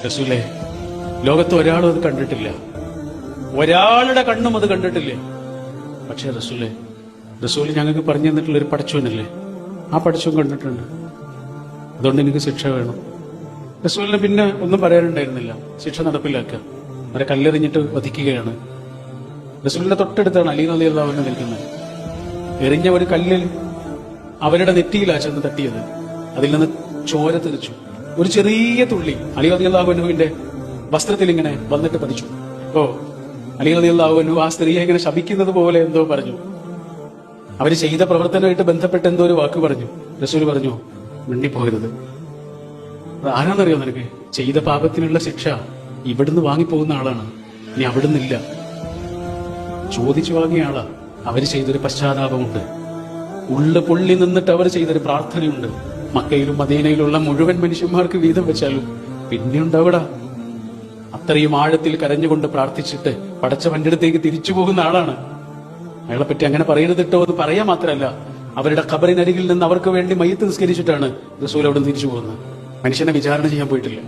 റസൂലേ, ലോകത്ത് ഒരാളും അത് കണ്ടിട്ടില്ല, ഒരാളുടെ കണ്ണും അത് കണ്ടിട്ടില്ല. പക്ഷേ റസൂല് ഞങ്ങൾക്ക് പറഞ്ഞു തന്നിട്ടുള്ള ഒരു പടച്ചോനല്ലേ, ആ പടച്ചോൻ കണ്ടിട്ടുണ്ട്. അതുകൊണ്ട് എനിക്ക് ശിക്ഷ വേണം. റസൂലിന് പിന്നെ ഒന്നും പറയാനുണ്ടായിരുന്നില്ല. ശിക്ഷ നടപ്പിലാക്കുക, അവരെ കല്ലെറിഞ്ഞിട്ട് വധിക്കുകയാണ്. റസൂലിന്റെ തൊട്ടടുത്താണ് അലി റളിയല്ലാഹു അൻഹു നിൽക്കുന്നത്. എറിഞ്ഞ ഒരു കല്ലിൽ അവരുടെ നെറ്റിയിലാ ചെന്ന് തട്ടിയത്. അതിൽ നിന്ന് ചോര തെറിച്ചു. ഒരു ചെറിയ തുള്ളി അലി റളിയല്ലാഹു അൻഹുവിന്റെ വസ്ത്രത്തിൽ ഇങ്ങനെ വന്നിട്ട് പതിച്ചു. അലി റളിയല്ലാഹു അൻഹു ആ സ്ത്രീയെ ഇങ്ങനെ ശപിക്കുന്നത് പോലെ എന്തോ പറഞ്ഞു. അവര് ചെയ്ത പ്രവർത്തനമായിട്ട് ബന്ധപ്പെട്ട് എന്തോ ഒരു വാക്ക് പറഞ്ഞു. റസൂൽ പറഞ്ഞു, മിണ്ടിപ്പോകരുത്. ആരാന്നറിയോ നിനക്ക്? ചെയ്ത പാപത്തിനുള്ള ശിക്ഷ ഇവിടുന്ന് വാങ്ങിപ്പോകുന്ന ആളാണ്, ഇനി അവിടുന്നില്ല. ചോദിച്ചു വാങ്ങിയ ആളാ. അവര് ചെയ്തൊരു പശ്ചാത്താപമുണ്ട്, ഉള്ളു പൊള്ളി നിന്നിട്ട് അവർ ചെയ്തൊരു പ്രാർത്ഥനയുണ്ട്. മക്കയിലും മദീനയിലുള്ള മുഴുവൻ മനുഷ്യന്മാർക്ക് വീതം വെച്ചാലും പിന്നെ ഉണ്ടാവിടാ. അത്രയും ആഴത്തിൽ കരഞ്ഞുകൊണ്ട് പ്രാർത്ഥിച്ചിട്ട് പടച്ചവന്റെ അടുത്തേക്ക് തിരിച്ചു പോകുന്ന ആളാണ്. അയാളെ പറ്റി അങ്ങനെ പറയരുതിട്ടോ എന്ന് പറയാൻ മാത്രമല്ല, അവരുടെ ഖബറിനരികിൽ നിന്ന് അവർക്ക് വേണ്ടി മയ്യത്ത് നിസ്കരിച്ചിട്ടാണ് റസൂൽ അവിടെ തിരിച്ചു പോകുന്നത്. മനുഷ്യനെ വിചാരണ ചെയ്യാൻ പോയിട്ടില്ല.